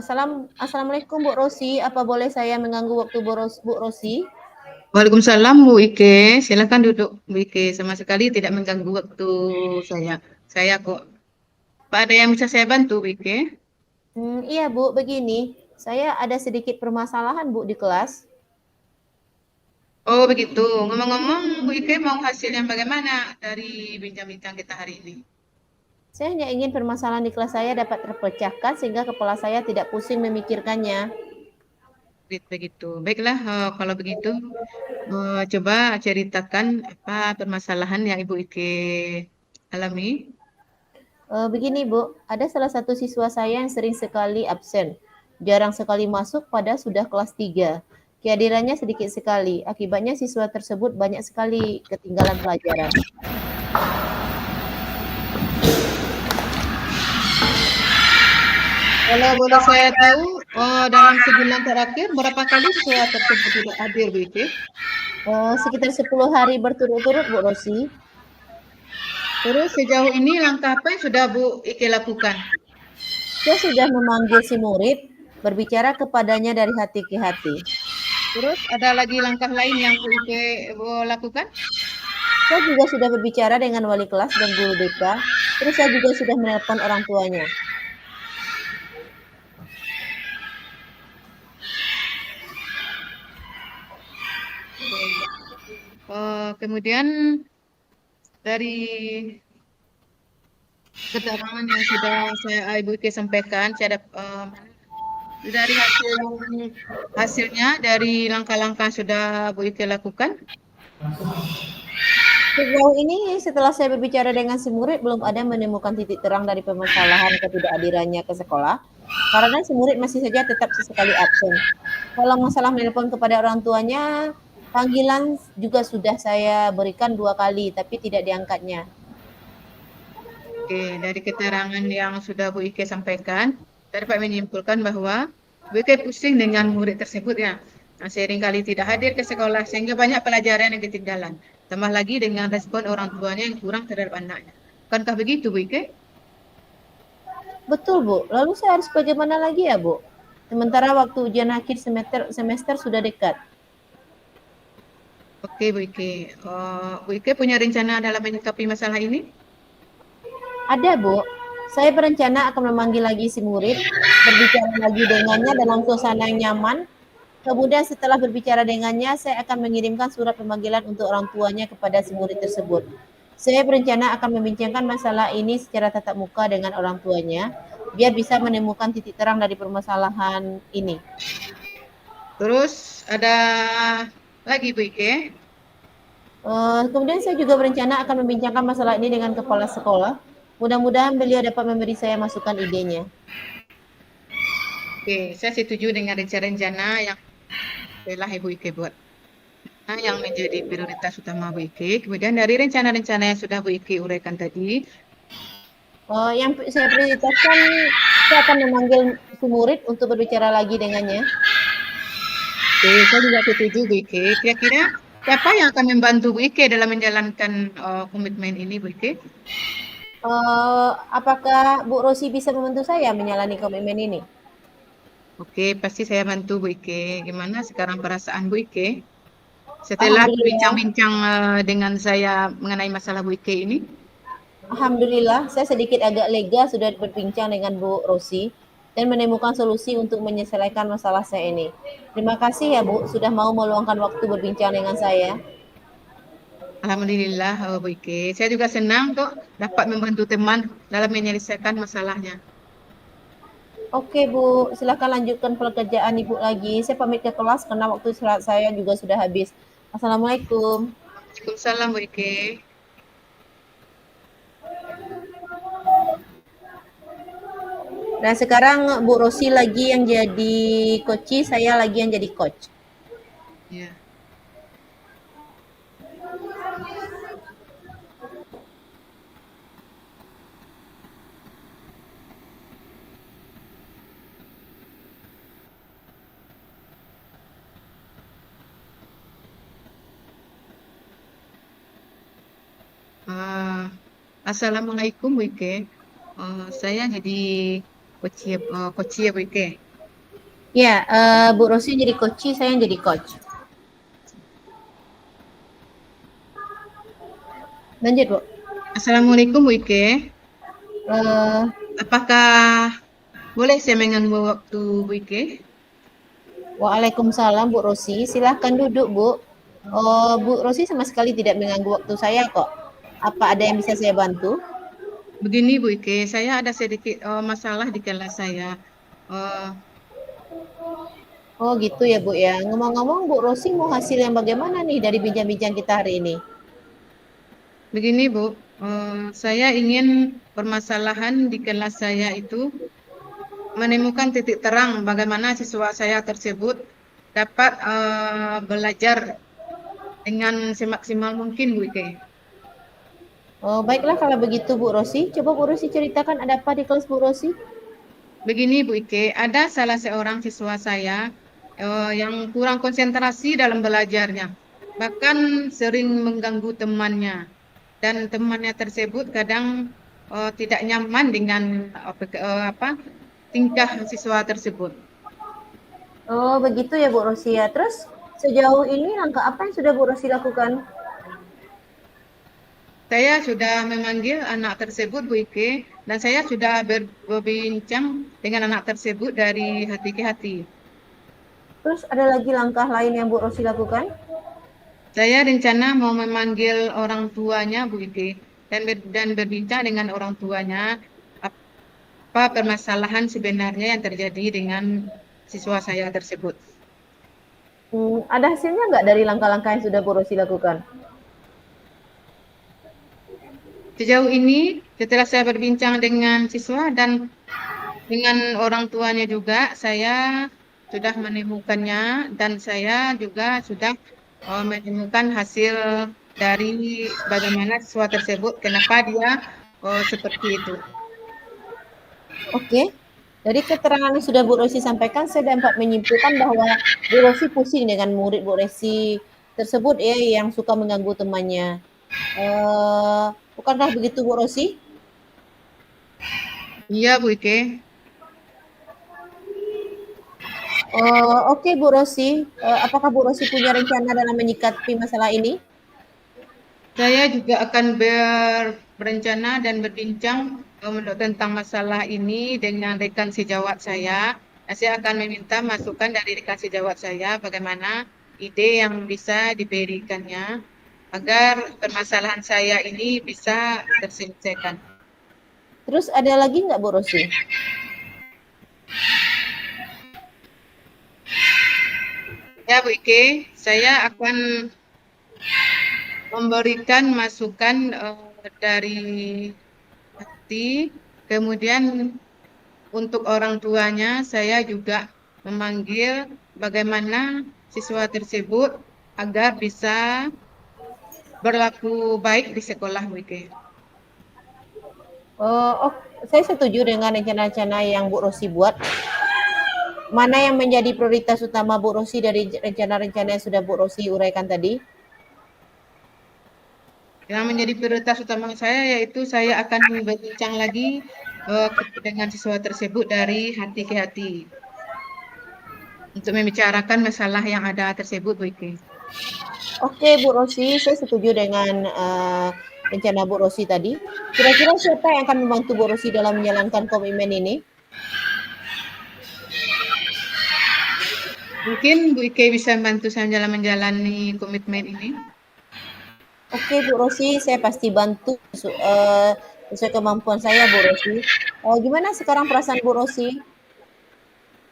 Assalamualaikum Bu Rosi, apa boleh saya mengganggu waktu Bu Rosi? Waalaikumsalam Bu Ike, silakan duduk Bu Ike. Sama sekali tidak mengganggu waktu saya. Saya kok. Pak, ada yang bisa saya bantu Bu Ike? Iya Bu, begini, saya ada sedikit permasalahan Bu di kelas. Oh begitu. Ngomong-ngomong, Bu Ike mau hasil yang bagaimana dari bincang-bincang kita hari ini? Saya hanya ingin permasalahan di kelas saya dapat terpecahkan sehingga kepala saya tidak pusing memikirkannya. Begitu. Baiklah, kalau begitu, coba ceritakan apa permasalahan yang Ibu Ike alami. Begini Bu, ada salah satu siswa saya yang sering sekali absen, jarang sekali masuk pada sudah kelas 3. Kehadirannya sedikit sekali, akibatnya siswa tersebut banyak sekali ketinggalan pelajaran. Kalau boleh saya tahu, dalam sebulan terakhir berapa kali siswa tersebut tidak hadir Bu Ike? Sekitar 10 hari berturut-turut Bu Rosi. Terus sejauh ini langkah apa yang sudah Bu Ike lakukan? Saya sudah memanggil si murid, berbicara kepadanya dari hati ke hati. Terus ada lagi langkah lain yang Bu Ike lakukan? Saya juga sudah berbicara dengan wali kelas dan guru BK, terus saya juga sudah menelpon orang tuanya. Kemudian dari keterangan yang sudah Ibu Ike sampaikan, dari hasilnya dari langkah-langkah sudah Bu Ike lakukan. Sejauh ini setelah saya berbicara dengan si murid belum ada menemukan titik terang dari permasalahan ketidakhadirannya ke sekolah, karena si murid masih saja tetap sesekali absen. Kalau masalah menelpon kepada orang tuanya, panggilan juga sudah saya berikan 2 kali, tapi tidak diangkatnya. Oke, dari keterangan yang sudah Bu Ike sampaikan, dapat menyimpulkan bahwa Bu Ike pusing dengan murid tersebut ya. Nah, seringkali tidak hadir ke sekolah sehingga banyak pelajaran yang ketinggalan. Tambah lagi dengan respon orang tuanya yang kurang terhadap anaknya. Bukankah begitu Bu Ike? Betul, Bu. Lalu saya harus bagaimana lagi ya, Bu? Sementara waktu ujian akhir semester sudah dekat. Oke Bu Ike. Bu Ike punya rencana dalam menyikapi masalah ini? Ada, Bu. Saya berencana akan memanggil lagi si murid, berbicara lagi dengannya dalam suasana yang nyaman. Kemudian setelah berbicara dengannya, saya akan mengirimkan surat pemanggilan untuk orang tuanya kepada si murid tersebut. Saya berencana akan membincangkan masalah ini secara tatap muka dengan orang tuanya, biar bisa menemukan titik terang dari permasalahan ini. Terus ada lagi Bu Ike. Kemudian saya juga berencana akan membincangkan masalah ini dengan kepala sekolah. Mudah-mudahan beliau dapat memberi saya masukan idenya. Oke, saya setuju dengan rencana-rencana yang telah Ibu Ike buat. Nah, yang menjadi prioritas utama Bu Ike. Kemudian dari rencana-rencana yang sudah Bu Ike uraikan tadi, Yang saya prioritaskan, saya akan memanggil si murid untuk berbicara lagi dengannya. saya juga setuju Bu Ike. Kira-kira siapa yang akan membantu Bu Ike dalam menjalankan komitmen ini Bu Ike? Apakah Bu Rosi bisa membantu saya menjalani komitmen ini? Oke, pasti saya bantu Bu Ike. Gimana sekarang perasaan Bu Ike setelah Alhamdulillah, berbincang-bincang dengan saya mengenai masalah Bu Ike ini? Alhamdulillah, saya sedikit agak lega sudah berbincang dengan Bu Rosi dan menemukan solusi untuk menyelesaikan masalah saya ini. Terima kasih ya Bu, sudah mau meluangkan waktu berbincang dengan saya. Alhamdulillah Bu Ike. Saya juga senang kok dapat membantu teman dalam menyelesaikan masalahnya. Oke Bu, silakan lanjutkan pekerjaan Ibu lagi. Saya pamit ke kelas karena waktu istirahat saya juga sudah habis. Assalamualaikum. Waalaikumsalam Bu Ike. Nah sekarang Bu Rosi lagi yang jadi coach, saya lagi yang jadi coach. Ya. Uh, Assalamualaikum Bu Ike. Saya jadi coach ya Bu Ike. Ya, Bu Rosi jadi coach, saya yang jadi coach. Lanjut, Bu. Assalamualaikum Bu Ike. Eh, Apakah boleh saya mengganggu waktu Bu Ike? Waalaikumsalam Bu Rosi, silahkan duduk Bu. Oh, Bu Rosi sama sekali tidak mengganggu waktu saya kok. Apa ada yang bisa saya bantu? Begini Bu Ike, saya ada sedikit masalah di kelas saya. Eh, Oh gitu ya Bu ya. Ngomong-ngomong Bu Rosi mau hasil yang bagaimana nih dari bincang-bincang kita hari ini? Begini Bu, saya ingin permasalahan di kelas saya itu menemukan titik terang bagaimana siswa saya tersebut dapat belajar dengan semaksimal mungkin Bu Ike. Oh, baiklah kalau begitu Bu Rosi. Coba Bu Rosi ceritakan ada apa di kelas Bu Rosi? Begini Bu Ike, ada salah seorang siswa saya yang kurang konsentrasi dalam belajarnya, bahkan sering mengganggu temannya, dan temannya tersebut kadang tidak nyaman dengan tingkah siswa tersebut. Oh begitu ya Bu Rosi ya. Terus sejauh ini langkah apa yang sudah Bu Rosi lakukan? Saya sudah memanggil anak tersebut Bu Ike, dan saya sudah berbincang dengan anak tersebut dari hati ke hati. Terus ada lagi langkah lain yang Bu Rosi lakukan? Saya rencana mau memanggil orang tuanya Bu Ike dan berbincang dengan orang tuanya apa permasalahan sebenarnya yang terjadi dengan siswa saya tersebut. Ada hasilnya nggak dari langkah-langkah yang sudah Bu Rosi lakukan? Sejauh ini setelah saya berbincang dengan siswa dan dengan orang tuanya juga, saya sudah menemukannya dan saya juga sudah menemukan hasil dari bagaimana siswa tersebut, kenapa dia seperti itu. Oke. Dari keterangan yang sudah Bu Rosi sampaikan, saya dapat menyimpulkan bahwa Bu Rosi pusing dengan murid Bu Rosi tersebut ya yang suka mengganggu temannya. Bukankah begitu Bu Rosi? Iya Bu Ike. Oke Bu Rosi, apakah Bu Rosi punya rencana dalam menyikapi masalah ini? Saya juga akan berencana dan berbincang tentang masalah ini dengan rekan sejawat saya. Saya akan meminta masukan dari rekan sejawat saya bagaimana ide yang bisa diberikannya agar permasalahan saya ini bisa terselesaikan. Terus ada lagi nggak Bu Rosi? Ya Bu Ike, saya akan memberikan masukan dari hati, kemudian untuk orang tuanya, saya juga memanggil bagaimana siswa tersebut agar bisa berlaku baik di sekolah, Bu Ike. Saya setuju dengan rencana-rencana yang Bu Rosi buat. Mana yang menjadi prioritas utama Bu Rosi dari rencana-rencana yang sudah Bu Rosi uraikan tadi? Yang menjadi prioritas utama saya yaitu saya akan berbincang lagi dengan siswa tersebut dari hati ke hati untuk membicarakan masalah yang ada tersebut, Bu Ike. Oke Bu Rosi, saya setuju dengan rencana Bu Rosi tadi. Kira-kira siapa yang akan membantu Bu Rosi dalam menjalankan komitmen ini? Mungkin Bu Ike bisa membantu saya dalam menjalani komitmen ini. Oke Bu Rosi, saya pasti bantu sesuai kemampuan saya Bu Rosi. Gimana sekarang perasaan Bu Rosi?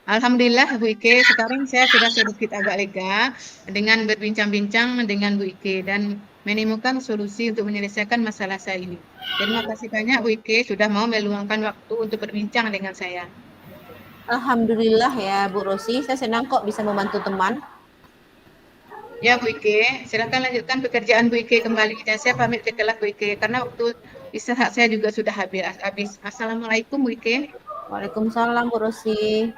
Alhamdulillah Bu Ike, sekarang saya sudah sedikit agak lega dengan berbincang-bincang dengan Bu Ike dan menemukan solusi untuk menyelesaikan masalah saya ini. Terima kasih banyak Bu Ike sudah mau meluangkan waktu untuk berbincang dengan saya. Alhamdulillah ya Bu Rosi, saya senang kok bisa membantu teman. Ya Bu Ike, silakan lanjutkan pekerjaan Bu Ike kembali dan saya pamit ke kelas Bu Ike karena waktu istirahat saya juga sudah habis. Assalamualaikum Bu Ike. Waalaikumsalam Bu Rosi.